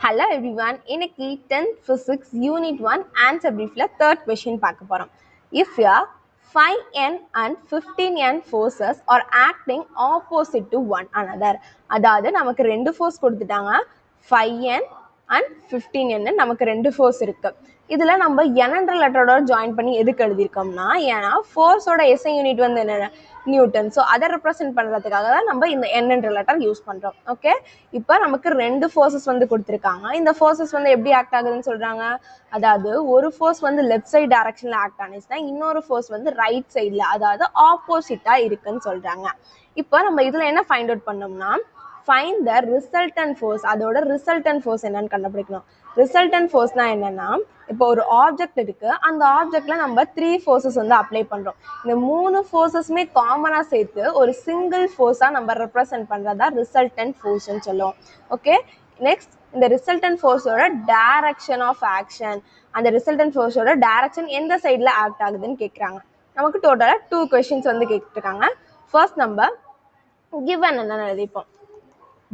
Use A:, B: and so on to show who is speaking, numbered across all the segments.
A: Hello everyone, இன்னைக்கு 10th Physics Unit 1 Answer Briefல third question பார்க்க போறோம். If your 5n and 15n forces are acting opposite to one another, அதாவது நமக்கு ரெண்டு force கொடுத்துட்டாங்க 5n and 15n நமக்கு ரெண்டு force இருக்கு. இதுல நம்ம n லெட்டரோட ஜாயின் பண்ணி எதுக்கு எழுதியிருக்கோம்னா, ஏன்னா ஃபோர்ஸோட எஸ்ஐ யூனிட் வந்து என்ன நியூட்டன். ஸோ அதை ரெப்ரசென்ட் பண்ணுறதுக்காக தான் நம்ம இந்த n லெட்டர் யூஸ் பண்ணுறோம். ஓகே, இப்போ நமக்கு ரெண்டு ஃபோர்ஸஸ் வந்து கொடுத்துருக்காங்க. இந்த ஃபோர்ஸஸ் வந்து எப்படி ஆக்ட் ஆகுதுன்னு சொல்கிறாங்க. அதாவது ஒரு ஃபோர்ஸ் வந்து லெஃப்ட் சைட் டைரக்ஷனில் ஆக்ட் ஆனிச்சுன்னா இன்னொரு ஃபோர்ஸ் வந்து ரைட் சைடில், அதாவது ஆப்போசிட்டாக இருக்குன்னு சொல்கிறாங்க. இப்போ நம்ம இதில் என்ன ஃபைண்ட் அவுட் பண்ணோம்னா, ஃபைண்ட் த ரிசல்டன்ட் ஃபோர்ஸ். அதோட ரிசல்டன்ட் ஃபோர்ஸ் என்னன்னு கண்டுபிடிக்கணும். ரிசல்டன்ட் ஃபோர்ஸ்னா என்னன்னா, இப்போ ஒரு ஆப்ஜெக்ட் இருக்கு, அந்த ஆப்ஜெக்ட்ல நம்ம 3 ஃபோர்ஸஸ் வந்து அப்ளை பண்றோம். இந்த 3 ஃபோர்ஸஸுமே காமனா சேர்த்து ஒரு சிங்கிள் ஃபோர்ஸா நம்ம ரெப்ரசென்ட் பண்றதா ரிசல்டன்ட் ஃபோர்ஸ்னு சொல்லுவோம். ஓகே, நெக்ஸ்ட் இந்த ரிசல்டன்ட் ஃபோர்ஸோட டைரக்ஷன் ஆஃப் ஆக்ஷன். அந்த ரிசல்டன்ட் ஃபோர்ஸோட டைரக்ஷன் எந்த சைட்ல ஆக்ட் ஆகுதுன்னு கேட்குறாங்க. நமக்கு டோட்டலா 2 கொஸ்டின்ஸ் வந்து கேட்டிருக்காங்க. ஃபர்ஸ்ட் நம்ம கிவன் என்னன்னு எழுதிப்போம்.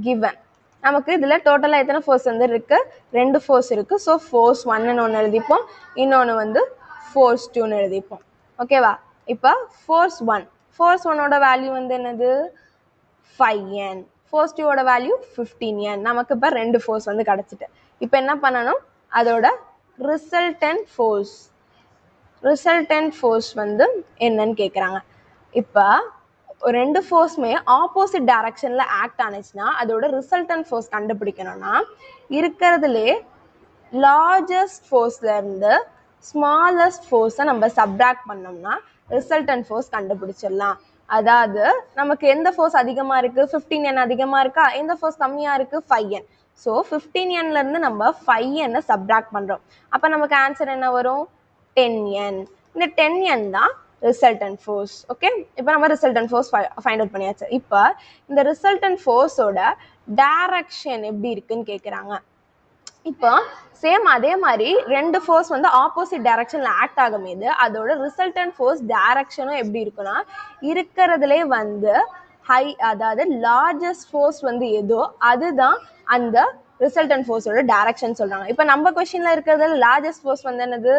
A: கிவன் நமக்கு இதில் டோட்டலாக எத்தனை ஃபோர்ஸ் வந்து இருக்குது, ரெண்டு ஃபோர்ஸ் இருக்குது. ஸோ ஃபோர்ஸ் 1ன்னு ஒன்று எழுதிப்போம், இன்னொன்று வந்து ஃபோர்ஸ் 2ன்னு எழுதிப்போம். ஓகேவா? இப்போ ஃபோர்ஸ் 1ஓட வேல்யூ வந்து என்னது 5n, ஃபோர்ஸ் 2ஓட வேல்யூ 15n. நமக்கு இப்போ ரெண்டு ஃபோர்ஸ் வந்து கிடச்சிட்டு, இப்போ என்ன பண்ணணும், அதோட ரிசல்டன்ட் ஃபோர்ஸ் வந்து என்னன்னு கேட்குறாங்க. இப்போ ரெண்டு ஃபோர்ஸுமே ஆப்போசிட் டைரக்ஷனில் ஆக்ட் ஆனிச்சுன்னா அதோட ரிசல்டன்ட் ஃபோர்ஸ் கண்டுபிடிக்கணும்னா, இருக்கிறதுலே லார்ஜஸ்ட் ஃபோர்ஸ்லேருந்து ஸ்மாலஸ்ட் ஃபோர்ஸை நம்ம சப்ராக்ட் பண்ணோம்னா ரிசல்டன்ட் ஃபோர்ஸ் கண்டுபிடிச்சிடலாம். அதாவது நமக்கு எந்த ஃபோர்ஸ் அதிகமாக இருக்குது, 15n அதிகமாக இருக்கா, எந்த ஃபோர்ஸ் கம்மியாக இருக்குது, 5n. ஸோ 15nலேருந்து நம்ம 5n சப்ராக்ட் பண்ணுறோம். அப்போ நமக்கு ஆன்சர் என்ன வரும், 10n. இந்த 10n தான் ரிசல்டன்ட் ஃபோர்ஸ். ஓகே, இப்போ நம்ம ரிசல்டன்ட் ஃபோர்ஸ் ஃபைண்ட் அவுட் பண்ணியாச்சு. இப்போ இந்த ரிசல்டன்ட் ஃபோர்ஸோட டைரக்ஷன் எப்படி இருக்குன்னு கேட்குறாங்க. இப்போ சேம் அதே மாதிரி ரெண்டு ஃபோர்ஸ் வந்து ஆப்போசிட் டைரக்ஷனில் ஆக்ட் ஆகும்போது அதோட ரிசல்டன்ட் ஃபோர்ஸ் டைரக்ஷனும் எப்படி இருக்குன்னா, இருக்கிறதுலே வந்து அதாவது லார்ஜஸ்ட் ஃபோர்ஸ் வந்து எதோ அதுதான் அந்த ரிசல்டன்ட் ஃபோர்ஸோட டைரக்ஷன் சொல்கிறாங்க. இப்போ நம்ம கொஸ்டினில் இருக்கிறதுல லார்ஜஸ்ட் ஃபோர்ஸ் வந்து என்னது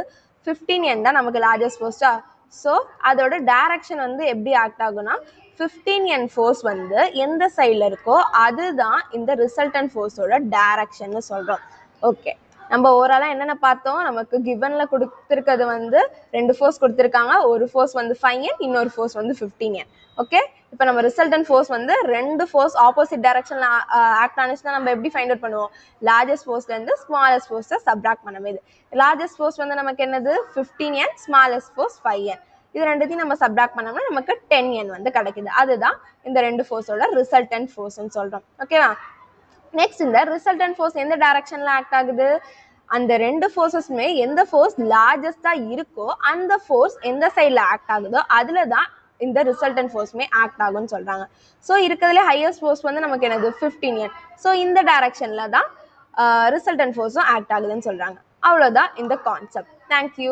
A: 15n தான் நமக்கு லார்ஜஸ்ட் ஃபோர்ஸா. ஸோ அதோட டைரக்ஷன் வந்து எப்படி ஆக்ட் ஆகும்னா, 15n ஃபோர்ஸ் வந்து எந்த சைடில் இருக்கோ அதுதான் இந்த ரிசல்டன்ட் ஃபோர்ஸோட டைரக்ஷன் சொல்கிறோம். ஓகே, நம்ம ஓவராலாக என்னென்ன பார்த்தோம், நமக்கு கிவனில் கொடுத்துருக்கிறது வந்து ரெண்டு ஃபோர்ஸ் கொடுத்துருக்காங்க. ஒரு ஃபோர்ஸ் வந்து 5n, இன்னொரு ஃபோர்ஸ் வந்து 15n. ஓகே, இப்போ நம்ம ரிசல்டன்ட் ஃபோர்ஸ் வந்து ரெண்டு ஃபோர்ஸ் ஆப்போசிட் டைரக்ஷனில் ஆக்ட் ஆனிச்சுன்னா நம்ம எப்படி ஃபைண்ட் அவுட் பண்ணுவோம், லார்ஜஸ்ட் ஃபோர்ஸ்லேருந்து ஸ்மாலஸ்ட் ஃபோர்ஸை சப்ராக்ட் பண்ணும்போது லார்ஜஸ்ட் ஃபோர்ஸ் வந்து நமக்கு என்னது 15n, ஸ்மாலஸ்ட் ஃபோர்ஸ் 5n. இது ரெண்டுத்தையும் நம்ம சப்ராக்ட் பண்ணோம்னா நமக்கு 10n வந்து கிடைக்குது. அதுதான் இந்த ரெண்டு ஃபோர்ஸோட ரிசல்டன்ட் ஃபோர்ஸ்ன்னு சொல்கிறோம். ஓகேவா? நெக்ஸ்ட் இந்த ரிசல்டன்ட் ஃபோர்ஸ் எந்த டைரக்ஷன்ல ஆக்ட் ஆகுது, அந்த ரெண்டு ஃபோர்ஸஸுமே எந்த ஃபோர்ஸ் லார்ஜஸ்டா இருக்கோ அந்த ஃபோர்ஸ் எந்த சைடில் ஆக்ட் ஆகுதோ அதில் தான் இந்த ரிசல்டன்ட் ஃபோர்ஸுமே ஆக்ட் ஆகும்னு சொல்கிறாங்க. ஸோ இருக்கிறதுல ஹையஸ்ட் ஃபோர்ஸ் வந்து நமக்கு என்னது 15n. ஸோ இந்த டைரக்ஷனில் தான் ரிசல்டன்ட் ஃபோர்ஸும் ஆக்ட் ஆகுதுன்னு சொல்கிறாங்க. அவ்வளோதான் இந்த கான்செப்ட். தேங்க்யூ.